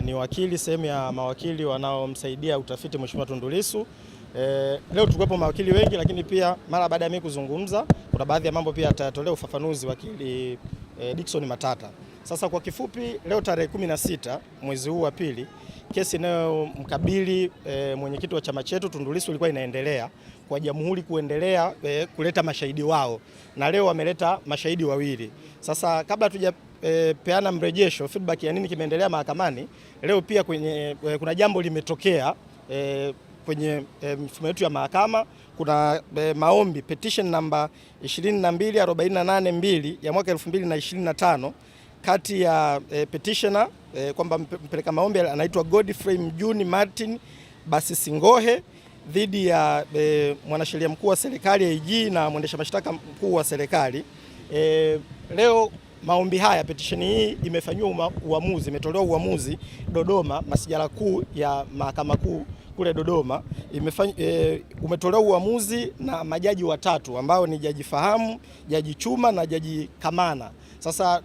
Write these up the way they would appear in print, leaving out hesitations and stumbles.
Ni wakili sehemu ya mawakili wanaomsaidia utafiti Mheshimiwa Tundu Lissu. Leo tulikuwepo mawakili wengi, lakini pia mara baada ya mimi kuzungumza kuna baadhi ya mambo pia atayatolea ufafanuzi wakili Dickson Matata. Sasa kwa kifupi, leo tarehe 16 mwezi huu wa pili, kesi inayomkabili mwenyekiti wa chama chetu Tundu Lissu ilikuwa inaendelea kwa jamhuri kuendelea kuleta mashahidi wao, na leo wameleta mashahidi wawili. Sasa kabla peana mrejesho feedback ya nini kimeendelea mahakamani, leo pia kuna jambo limetokea kwenye mifumo yetu ya mahakama. Kuna maombi petition namba 22482 ya mwaka 2025 kati ya petitioner kwamba mpeleka maombi anaitwa Godfrey Mjuni Martin Basisingohe dhidi ya mwanasheria mkuu wa serikali AG na mwendesha mashtaka mkuu wa serikali. Leo maombi haya, petition hii imefanywa uamuzi, imetolewa uamuzi Dodoma, masijala kuu ya mahakama kuu kule Dodoma. Umetolewa uamuzi na majaji watatu ambao ni Jaji Fahamu, Jaji Chuma na Jaji Kamana. Sasa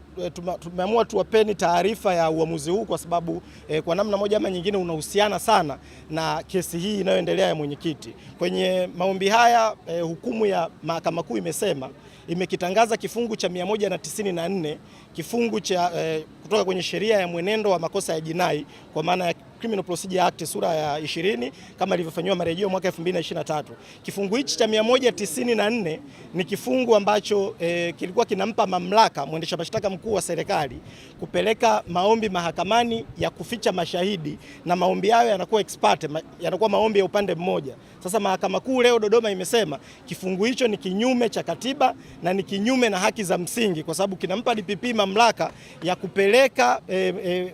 tumeamua tuwapeni taarifa ya uamuzi huu kwa sababu kwa namna moja ama nyingine unahusiana sana na kesi hii inayoendelea ya mwenyekiti. Kwenye maombi haya hukumu ya mahakama kuu imekitangaza kifungu cha 194 kifungu cha kutoka kwenye sheria ya mwenendo wa makosa ya jinai kwa maana ya Criminal Procedure Act sura ya 20 kama ilivyofanywa marejeo mwaka 2023. Kifungu hichi cha 194 ni kifungu ambacho kilikuwa kinampa mamlaka mwendesha mashtaka mkuu wa serikali kupeleka maombi mahakamani ya kuficha mashahidi, na maombi hayo yanakuwa ex parte, yanakuwa maombi ya upande mmoja. Sasa mahakama kuu leo Dodoma imesema kifungu hicho ni kinyume cha katiba na ni kinyume na haki za msingi, kwa sababu kinampa DPP mamlaka ya kupeleka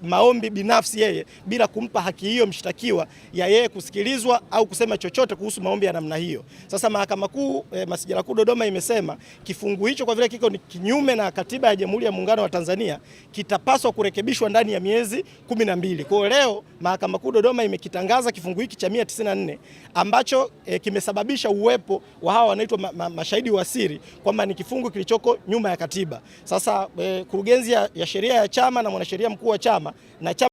maombi binafsi yeye bila kumpa haki hiyo mshtakiwa ya yeye kusikilizwa au kusema chochote kuhusu maombi ya namna hiyo. Sasa mahakama kuu masijala kuu Dodoma imesema kifungu hicho kwa vile kiko ni kinyume na katiba ya Jamhuri ya Muungano wa Tanzania kitapaswa kurekebishwa ndani ya miezi 12. Kwa leo mahakama kuu Dodoma imekitangaza kifungu hiki cha 194 ambacho kimesababisha uwepo wa hawa wanaitwa mashahidi wa siri kwamba ni kifungu kilichoko nyuma ya katiba. Sasa kurugenzi ya sheria ya chama na mwanasheria mkuu wa chama na chama